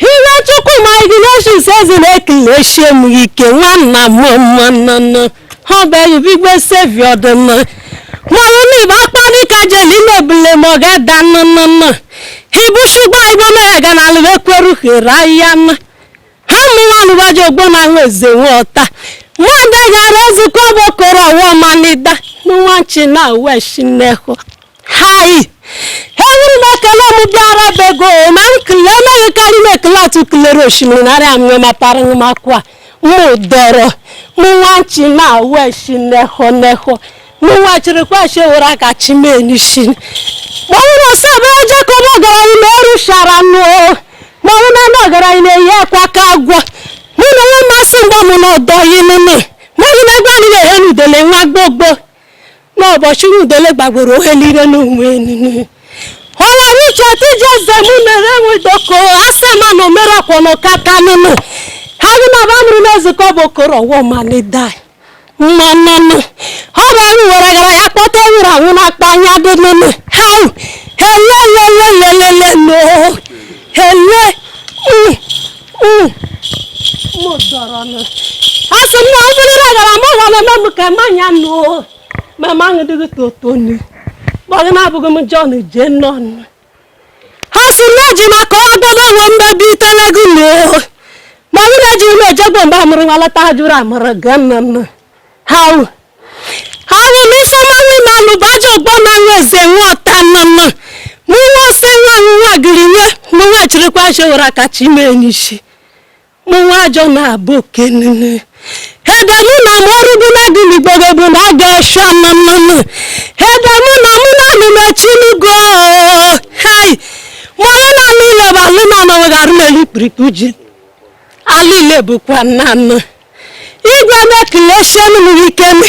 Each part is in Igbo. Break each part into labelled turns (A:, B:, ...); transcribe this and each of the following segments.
A: Ihe Chukwu ma Ignatius says in Ecclesiastes ike nwanna m ha be bigbe savior de ma ni ba pa ni ka je ni mebule mo ga dan no ibu shugba ibo mere ga na le kweru hera ya na ha mu wanu ba je gbo na nweze wota mo de Egara Ezike Oba One manida mu wanchi na we shineho hai Every makala biara bego man klema kali me klatu klero shiminare amwe maparang makwa mu doro mu wanchi na we shineho neho mu wachire kwa shewura ka chimeni shin mo no sabe je ko mo gara ine ru sharano mo na gara ine ye kwa kagwa mu no masimba mu no do yinu ni mo ni gba ni le henu dele nwa gbogbo no bo shuru dele gbagboro helire no nwe ni Oya richa ti Jeze mu mere nwidoko asema no mera kono kaka ninu hagu na bamru na Ezike Oba One manida mmanana ora ru wara gara ya pote wura wuna panya de ninu how hele no hele mo dorana asema wura gara mo wala memu ka manya no mama ngidi to ni Bagana bugum John Jennon. Hasunaji makoda wanda bitelegulo. Mawunaji me jagomba murwala tajura maragan. How ni sama ni malu bajo gbona weze wota nana. Mu wose nwa giriwe, mu wa chirikwa shora kachimeni shi. Mu wa jona bokenene. Hedamu na morugu na dili gbogebu na ga shanana. Hedamu na muna lumechinugo. Hai. Moyena nile ba luna na wagarule liprikuji. Ali lebukwa nana. Igwe na kileshen mu weekend.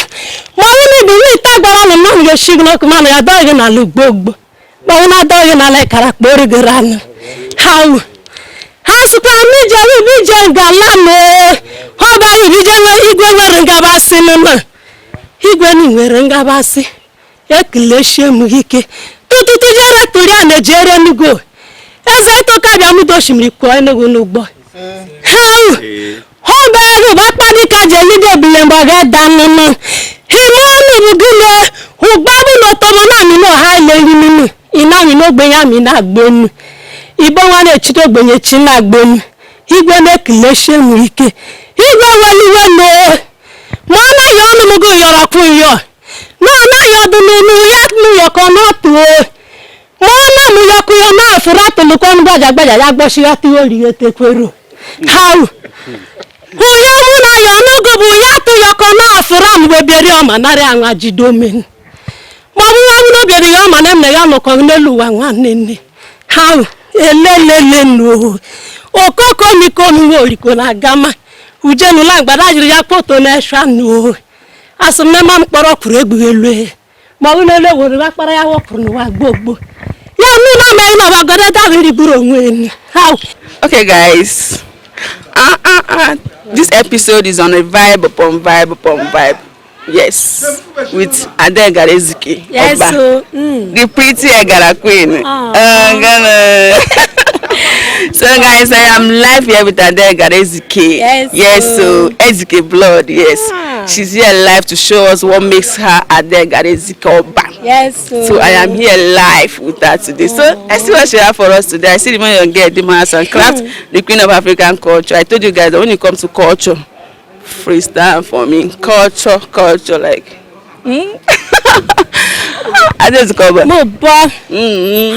A: Moyeni bi tagbara lu na nge shigno kuma ya doge na lugbogbo. Moyena doge na le karakpori gerana. How Hasuka mi je galano. Hoba ibije igwe nwere ngabasị nna igwe ni nwere ngabasị Ecclesiastes mu ike tututu jere turi ana jere nugo eze to ka bia mu do shimri ko enugo nugbo hoba ego ba pani ka je ni de bilemba ga danno himonu bugule ugbabu no tomo na mi no ha le ninu ina mi no gbeyan mi na gbonu ibon wa na chito gbenye chi na gbonu igwe na Ecclesiastes mu ike Igwe waliwe no. Mwana yonu mugo yora kuyo. No na yodu nu ya nu yokono tuwe. Mwana mu yokuyo na furatu lukon gbaja ya gboshi ati ori ete kwero. How? Uyo muna yonu go bu ya tu yokono furam beberi oma nare anwa jidomen. Mabu no beri oma nemne ya no ko nelu wa nwanne. How? Elelele no. Okoko mi ko nu ori ko na gama. Ujenu lang badajiri ya poto na shanu asumna mam kporo kuru egbugelu ma unele wori wa kpara ya wopuru no wa gbogbo ya mi na me na wa gode dagiri buru onwe ni how
B: Okay guys, this episode is on a vibe upon vibe. Yes, with Egara Ezike Oba, the pretty Egara queen. So guys, I am live here with Egara Ezike. Yes, so Ezike blood. Yes, she's here live to show us what makes her Egara Ezike Oba.
A: Yes,
B: so I am here live with her today. So I see what she have for us today. I see the man you get the mass and craft, the queen of African culture. I told you guys that when it comes to culture, freestyle for me, culture like. I just cover.
A: No, but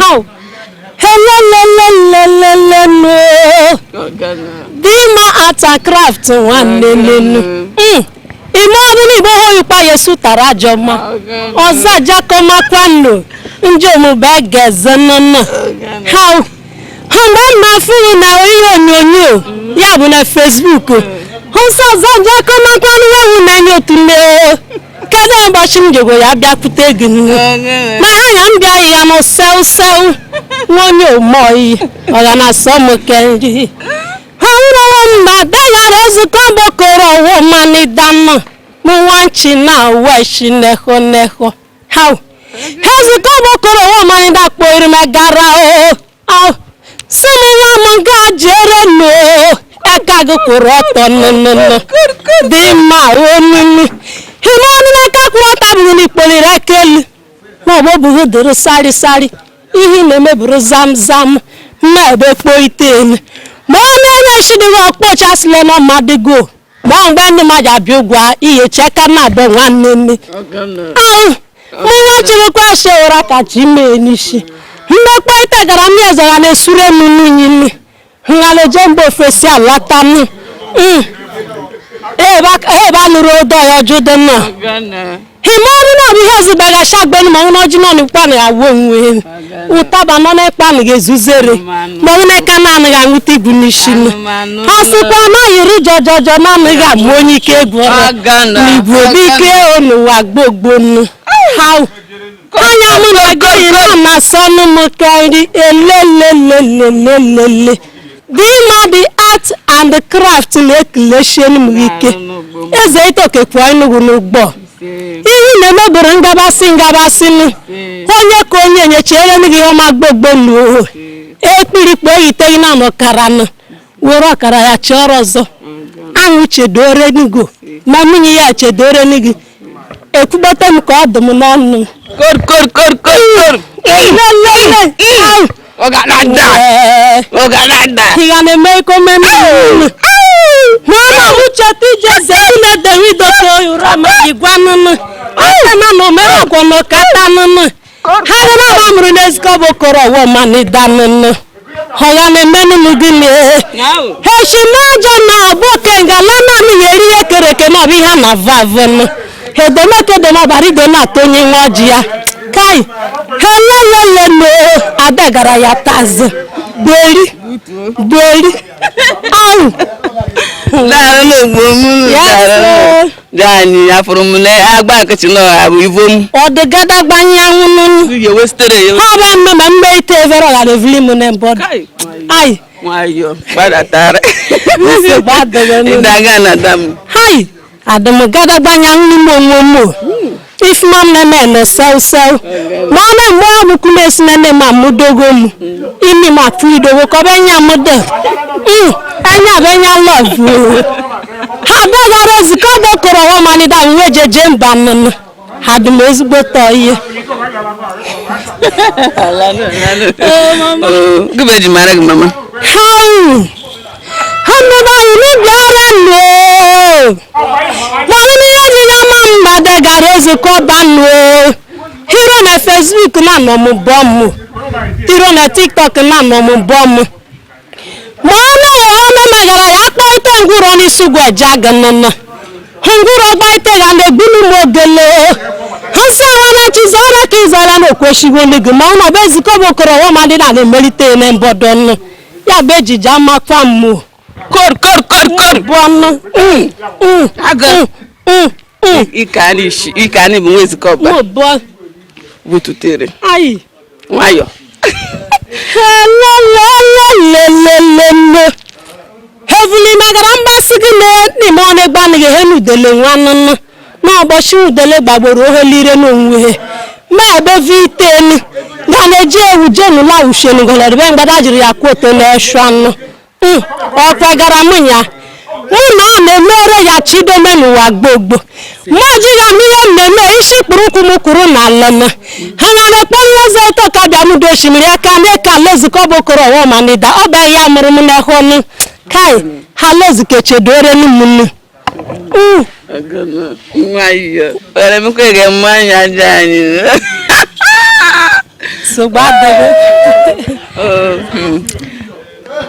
A: how? Hello, no. Dima art and craft one no. Imobu ni boho yupa Yesu tarajoma. Oza jakoma kwano. Njomu begeze nono. How? Hamba mafu na oyonyo. Ya bu na Facebook. Honsa za jakoma kwano wa na nyotule. Kada bashim jogo ya bia kuteginu. Na hanya mbia ya no sew. Wonyo moi. Oga na somo kenji. Hamba Egara Ezike Oba One manida no. Mu wanchi na weshi neho. How? Ezike Oba One da kpoiri Egara o Samuwa manga jere no eka go kuroto no di ma onu himoni na ka kurota bu ni polire kelu mo bo bu duru sari ihi na meburu zam na ebe kpo iten mo na nya shidi wo kpocha sile no madigo mo ngbe ni ma ja bi ugwa iye cheka na be nwanne mi mo wa chiri kwa shewra ka chi me ni shi mmekwa ite gara mi ezara na sure mu nyinyi ngale jembo fesi alata ni ba nuru odo yo judena himori na bi hezi bega shagbe ni mo noji no ni pa ni awo nwe utaba no na pa ni gezuzere mo ne kana na ga nwuti bu ni shinu asikwa na yiri jojojo na mi ga monyi ke gboro ni bu bi ke onu wa gbogbo nu how anya mu na go yin na sonu mo kairi elelelelelele the art and the craft lekeleshen mwike eze itoke kwa inugu n'ugbo ihu na-emeburu ngabasị ni onye ka onye nyechere n'ihi ọma gbogbo n'uhu ekpirikpo oyite na n'ọkara nụ were ọkara ya chọrọ ọzọ anwụ chedore n'igo ma nwunye ya chedore n'igo ekwugbota m ka ọ dị m n'ọnụ
B: kor Oganada.
A: Higa na meko meme. Mama uche tije zele de wido ko urama igwanunu. Ana no mero ko no katanunu. Hare na mamru Ezike Oba wo mani danunu. Hoya na menu mugini. Heshi naja na boke ngalana ni yeri ekereke na bi ha na vavunu. Hedemeke de na barigo na tonyi nwaji ya. Kai helelele no adagara ya tazi beri au
B: dara no gbomu dara ni afurumule agba kachi no abu ivom
A: odegada gbanya nwunu
B: ye westere
A: ha ba mma ite evero ga devili mu ne bod ai
B: wayo bada tare
A: se bada no
B: daga na dam
A: hai adamu gada gbanya nwunu mo if mam na me sell mama mo kume sinene ma mudogo mu imi ma fuido ko benya mudo anya benya love ha Egara Ezike Oba One da nwe jeje mbannu ha du ezigbo to iye
B: gube ji mara mama
A: Egara Ezike Oba One hero na Facebook na no mu bom hero na TikTok na no mu bom mo na yo megara ya pa ite nguro ni sugwa jaganna nguro pa ite ga na gbunu mogele hasa wana chizara kizara no kweshigo ni gma na be Ezike Oba One na melite na mbodon ya beji jama kwa mu
B: kor
A: bon
B: aga ikani bu Ezike Oba
A: mo bo
B: bututere
A: ai
B: wayo
A: heavily magara mbasigi ni mo ne gba ni henu dele nwannu na ogboshi udele gbagboro ohelire n'onwe ma be viteni ga na ji ewu jenu la ushenu golere be ngbada jiri ya kwoto na eshannu o kwegara munya na mere ya chidome n'ụwa gbogbo majiga n'ihe mmemme isi kpurukwu na lana ha na-ekpe nleze eto ka bịa mudo osimiri aka na-eka Ezike Oba One da ọ bụ ya mụrụ m n'ehonu kai ha Ezike chedore n'ụmụnne
B: wayo ere m kwege mmanya jani
A: so gbadebe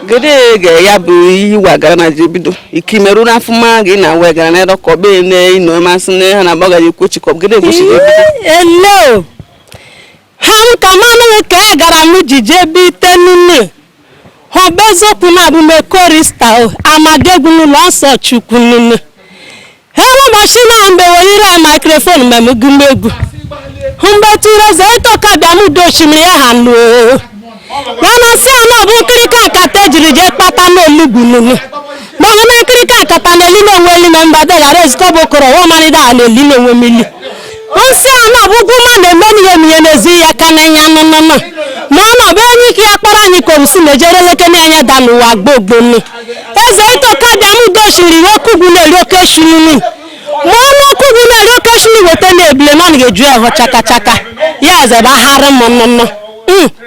B: gede ge ya bu iwa gara na jebido ikimeru na afuma gi na we gara na doko be ne ino masin ne ha na boga ji kochiko gede go shi
A: hello ham kamanu ke gara mu jije bi tenune ho bezoku na bu me korista o amadegun lo so chukunune hello machine ambe wolire microphone me mu gumegu humbe tire ze to ka bia mu do shimire ha no wana si ana bu kirika kata jiri je pata no lugununu mo na kirika kata na li no nweli member Egara Ezike Oba One da le li no nwemili o si ana bugu ma na emeni emiye n'ezi ya kana nya nụnụ ma ọ nọ be enyi ka ya kpọrọ anyị ka obusi na-ejereleke na-enye da n'ụwa gbogbo nụ eze itoka bịa m doshiri okugwu na-eri oke shiri ma ọnụ okugwu na-eri oke shiri weta na-ebule na ọ ga-eju ahụ chaka chaka ya eze bahara m nnụnụ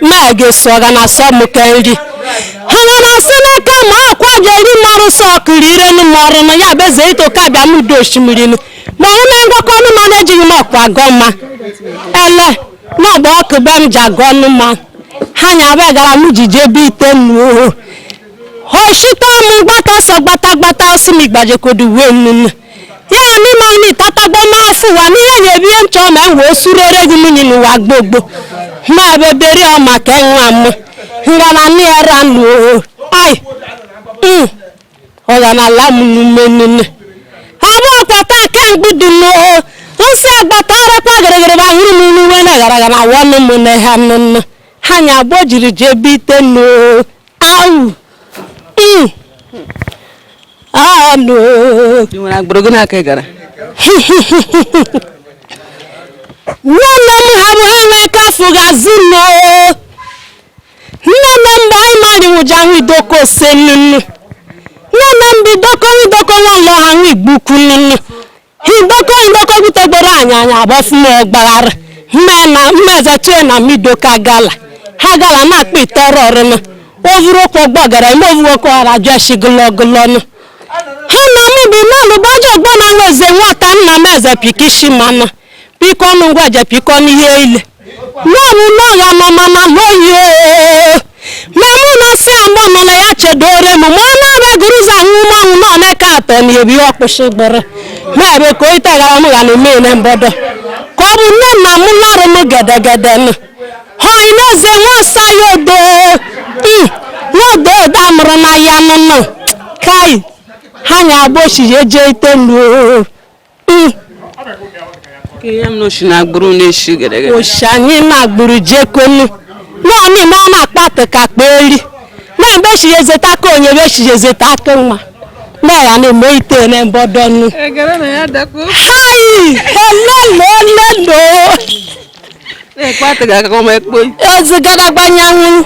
A: ma ga-eso ga na asọ m ke nri ha na-asị n'aka ma akwa ga-eri mmarụ sọ ọkụrụ ire n'ụmụ ọrụ na ya bụ eze itoka bịa m doshimiri ma ọ na-engwakọ ọnụ ma na-ejighị m ọkwa agọ mma ele n'ọgba ọkụ be m ji agọ ọnụ ma ha nya be gara m ji jebe ite nnu oshita m gbata sọ gbata osi m igbajekodu wee nnụnụ ya n'ime anyị tatagbo m afọ ụwa n'ihe na-ebie m chọọ ma m wee surere gị mmiri n'ụwa gbogbo ma beberi ọ maka nwa m ngana nịara nnu ai ọ ga na ala m n'ume nnụnụ abụọ pụta kemgbe n'o nsị agbata arakwa gịrịgịrị ba hụrụ m n'uwe na gara na wọnụ m na ha nnụnụ ha nya abụọ jiri jebe ite nno au no
B: you nwere agbụrụ na aka gara
A: nne m ha bụ ha nwee ka fụgazi no nne m mgbe anyị mari ụja ahụ idoko ose nnụnụ nne m bidoko nwa ụlọ ha nwa igbuku nnụnụ hidoko butegboro anya agbafu m ọgbaghara mmeze tue na midoka gala ha gala na-akpa ite ọrụ ọrụnụ ovurokwu ọgbọgara ime ovurokwu ọra jeshigologolọnụ ha na m bi mmanụ gbaji ọgbọ na nweze nwata nna m eze pikishi manụ piko ọnụ ngwa je piko n'ihe ile n'ọbụ n'ọya nọ mama n'oyi memu na si amọ nọ na ya chedore m ma ọ na-abịa guruza nwụmanwụ nọ na-eke atọ na ebi ọkpụsị gbere ma ebe ka oite gara m ga na eme na mbodo ka ọ bụ nne nna m larụ m gedegede nụ ha ineze nwasa ya odo n'odo odo amụrụ na ya nụnụ kai ha nya agbochi eje ite nụ
B: ihe m n'oshi na agbụrụ na-eshi gedegede
A: oshi anyị na-agbụrụ jekonu naanị ma ọ na-akpatụ ka kpa eri na-ebe eshiyezeta aka onye be eshiyezeta aka nwa na ya na-eme ite na mbọdọnụ hai helelolelo ezi gadagbanyanwụ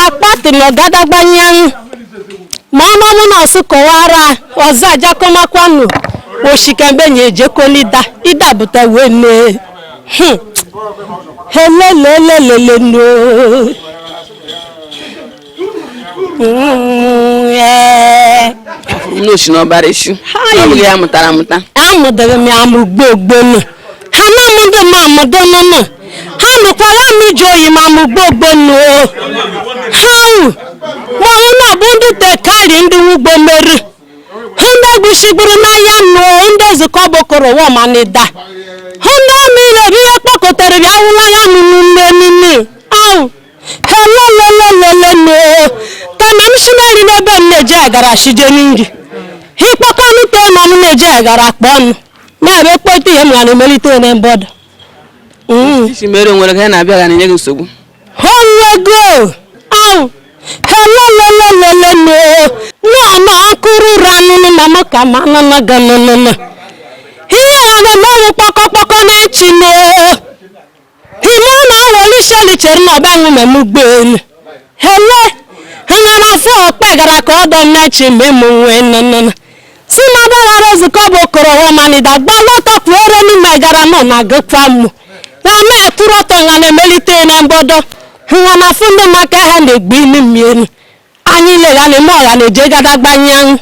A: akpatụ na gadagbanyanwụ ma ọ nọbụ na ọsụ kọwara ọzọ ajakọmakwanụ oshikembe nye ejekolida idabụta wee mee helelolelele no
B: n'oshi na ọbara eshi ọ bụghị ya mụtara amụta
A: amụdara m ya amụgbogbo nụ ha na amụdị m amụdọ nụnụ ha nụkwara m iji oyi m amụgbogbo nụ ha ma ọ na bụ ndị tekari ndị ugbo mmeri ndị egbuchigburu n'ahịa nụ ndị ezikọ bokoro womanida ndị amịrị ebe ihe kpọkọtara bịa wụla ya nụnụnne au helelelelele no kama m shinari n'ebe m na-eji agara shije nri ịkpọkọnụte ma m na-eji agara akpa ọnụ na-ebe kpọta ihe m ga na-emelite na mbọdụ
B: isi mere nwere ka ya na-abịa ga na-enye gị nsogbu
A: họlego au helelelelele no nwa nkụrụ ranụnụ na m ka ma nụnụ ga nụnụnụ ihe ya na-emewu kpọkọkpọkọ na-echi no ime ọ na-awọli shelichere na ọba enwe mmemme ụgbọelu hele hanya na afọ okpegara ka ọdọ mmechi mmemme nwee nnụnụ si na ọbaghara ezikọ bụ okoro homanida gbalọtọ kwuore n'ime gara nọ na agụkwa mmụ na na-etụrụ ọtọ nga na-emelite na mbodo hanya na afọ ndị maka ha na-egbu ime mmiri anyị lega na eme ọha na-eje gadagbanyanwụ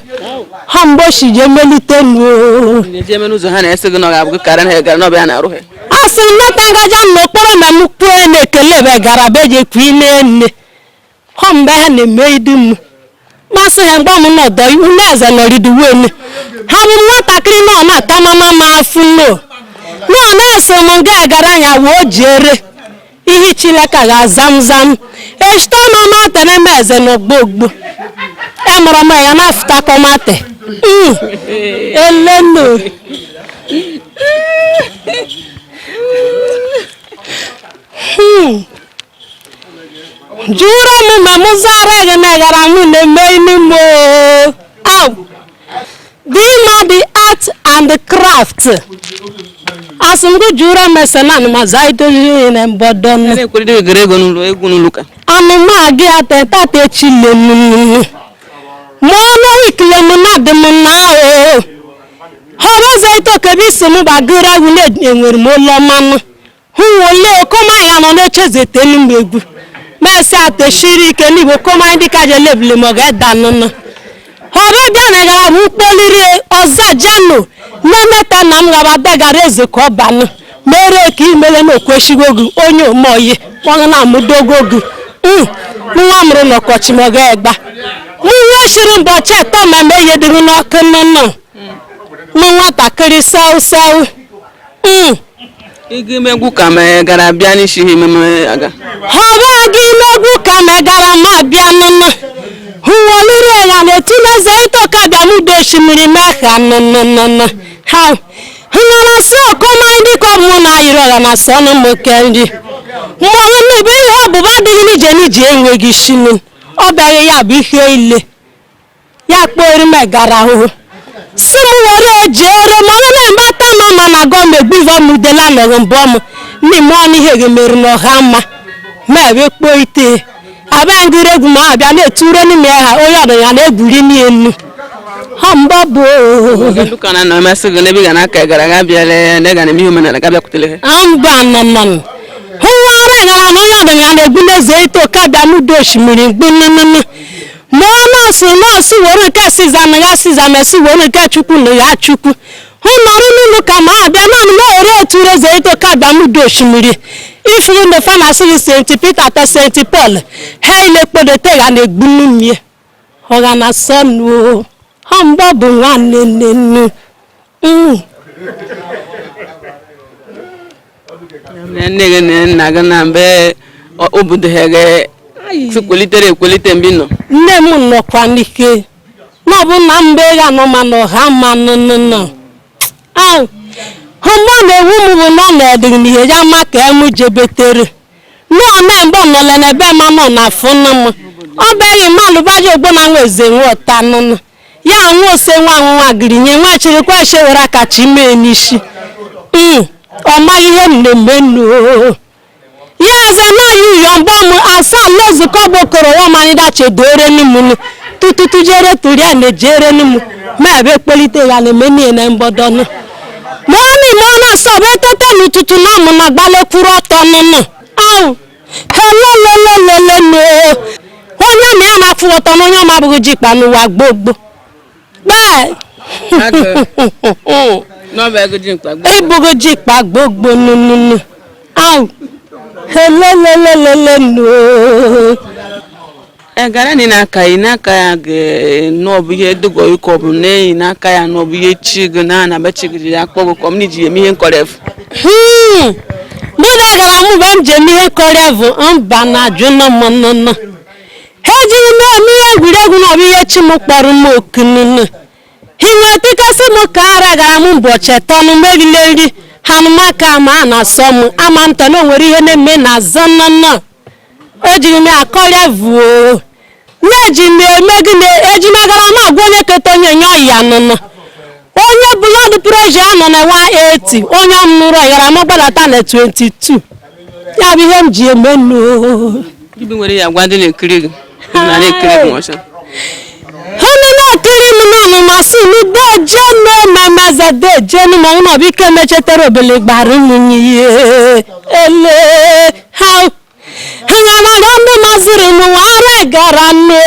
A: ha mgbe oshi je melite nuo
B: n'ụzọ ha na-ese gị na ọ ga-abụ karịa na gara n'ọbịa na-arụghị
A: asị nnata ngaja n'okporo na m kwuo na-ekele ebe gara be je kwu ine nne ha mgbe ha na-eme idu m masị ha mgbe m nọdọ iwu na-eze nọriduwenu ha bụ nwatakịrị na ọ na-ata mama m afụ no na na-eso m nga gara anya wee jere ihe Chineke ga-azamzam eshita mama tere m eze n'ogbogbo emụrụ m ya na-afụta kọmate eleno jụrụ m mgbe m zara gị na gara m na-eme ime au dị ma the art and the craft Asumgu jura mesana numa zaito ne bodon.
B: Ele kuri grego nulo egunuluka.
A: Anuma agi ateta te chile nunu. Mono wikle muna de muna o. Horo zaito kebi sumu bagira wule enwer molo manu. Huwole koma ya no ne chezete nimegu. Mesi ate shiri ke ni bo koma ndika je leble moga danunu. Horo bia na gara mu polire ozajano. Nemeta na m gaba Egara Ezike Oba One mere ka imele na okweshigogu onye omoye kpọga na amudogogu nwa mụrụ n'ọkọchị m ga-egba nwa shiri mbọchị atọ ma me yediri n'ọkụ nnụnụ nwatakịrị sew
B: Igi megwu ka me gara bịa n'isi imeme aga.
A: Ha ba gị megwu ka me gara ma bịa nnụnụ huwolire ya na-etinye zaito ka bịa m do osimiri mee ka nnụnụ ha hụnara si ọkọma ndị ka ọmụ na ayịrị na sọnụ mokendi mmanwụ n'ebe ihe ọbụba adịghị n'ije n'ije enweghị shinu ọ bịaghị ya bụ ihe ile ya kpọrọ m Egara ahụhụ si m were jere mmanwụ na-embata nọ na gọọmenti ivo m udela nọghị mbụ m n'ime ọnụ ihe ga-emeri n'ọha mma ma ebe kpọọ ite abịa ngịrị egwu ma abịa na-eture n'ime ha onye ọdịnya na-egwuri n'elu Hambabo.
B: Duka na mesi gane bi gana ka Egara ga biale ne gane mi humana ga biakutele.
A: Amba nanan. Huwara Egara no ya de ya egbune zeito ka bia mu do osimiri gbununu. Mo na si woro ka siza na ga siza mesi woro ka chukwu no ya chukwu. Hu noru nunu ka ma bia na mo ore ture zeito ka bia mu do osimiri. Ifu no fa na si St Peter ta St Paul. He ile podo te ga na egbunu mie. Hoga na sonu. Hambabo nwanne nenu.
B: Ne na ga na mbe obodo hege kwelite mbino.
A: Nne m nọkwa n'ike. Na bụ na mbe ga no ma no ha ma no. Homo na ewu mu bụ no na edi n'ihe ya ma ka emu jebetere. No na mbe no le na be ma no na funu m. Obere malu baje ogbo na nweze nwota nunu. Ya nwa ose nwa girinye nwa chiri kwa shewara kachi me nishi o ma ihe mmenu ya ze na yu yomba mu asa lozu ko bokoro wa mani da chedore ni mu tututu jere turi ane jere ni mu ma be polite ya le meni na mbodo no mo na so be tete nu tutu na mu na gbale kuro to nunu au hello no onye mi ana fu oto no nya ma bugu jipa nu wa gbogbo bye
B: no be go jin pa
A: e bugu jipa gbogbo nunu au hello no
B: Egara ni na ka ya ge no bu ye dugo iko bu ne na ka ya no bu ye chig na be chig ya kpogo kom ni ji emi ihe nkoref
A: mu da gara mu ban je mi he koref mba na juno monno heji no mi egwuregwu na bi ye chimu kporu mu okununu hinwe tikasi mu kara gara mu mboche tonu megile nri hanumaka ma na so mu amanta no nwere ihe na-eme na zonno ejiri mi akorevu neji mi emegine ejimagara ma agwonye ketonye nyo ya nunu onye blood pressure anọ na 180 onye amnuru Egara mo gbadata na 22 ya bi hem ji emenu
B: ibi nwere ya gwa ndị na-ekiri na na-ekiri nwocha
A: hanu na kiri mu na masini do jeno memeze de jeno mo no bi ke mechetere obele gbaru munyi ele how hangana ndo mazuru mu wara Egara no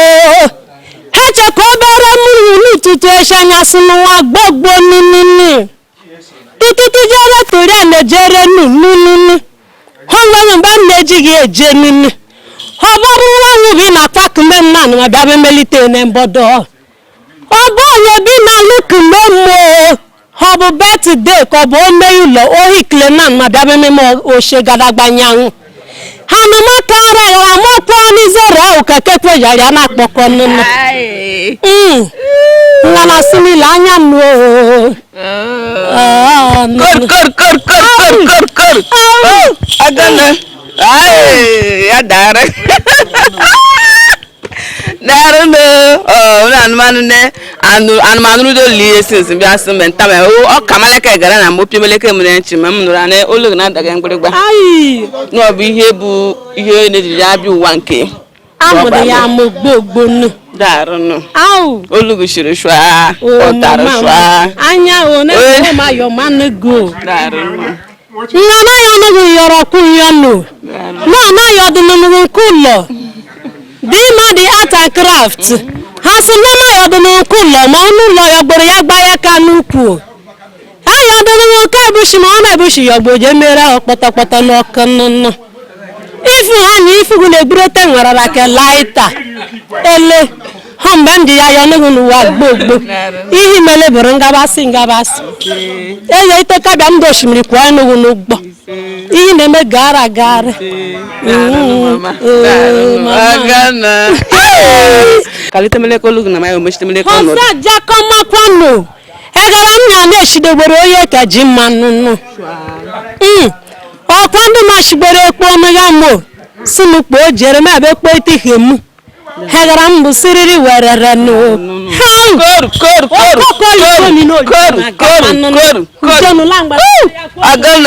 A: heche ko bere mu n'ututu eshanya sunu wa gbogbo nini tututu jere tori na jere nunu honwa mba neji gi eje nini oboru nwa bi na pakume mman ma bia be melite ne mbodo oboye bi na lukume mo hobu birthday ko bo meyulo ohikle na ma bia be memo o se gadagbanyan hanu makara Egara mo ko ni zero o keke pe yari na poko nunu ngana simi la anya no
B: kor adana ay ya dare no na manu ne anụmanụ do lie since bịa sị mbe nta ọ kamaleke Egara na mopie meleke m n'echi ma m nụrụ ana olu na adaga mgbịrịgba ọ bụ ihe na-ejiri ya bịa ụwa nke
A: amụrụ ya amụ gbogbonu
B: darụnụ olu gụchiri shwa ọtara shwa
A: anya one ma yo manego
B: darụnụ
A: nna na ya no yoro ku yonu no na yo dị n'ụlọ dị ma dị art and craft ha sị na na yo dị n'ụlọ ma ụlọ ya gboro ya gba ya ka n'ukwu ayo dị n'ụlọ ebushi ma ọ na-ebushi ya gboje mere ọkpọtọkpọtọ n'ọkụ nnụnụ ifu anyị ifu na-egburote nwarara ke laita ele ha mgbe ndị ya ya n'ụlọ n'ụwa gbogbo ihe melebere ngabasị eye ite kabịa ndị osimiri kwa n'ụlọ n'ụgbọ ihe na-eme gara
B: kalite meleke olu na mayo mechite meleke ọnọdụ
A: ọsa jakọmakwano Egara nya na-eshidogbere onye ka ji mmanụ ọkwa ndị mashigbere ekpo omega mo sinukpo jere ma be kpo itihe mu Egara mbụ siriri werere no
B: I don't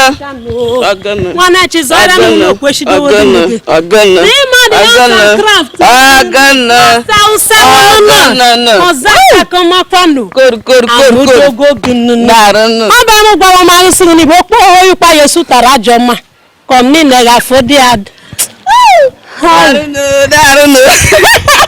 B: know.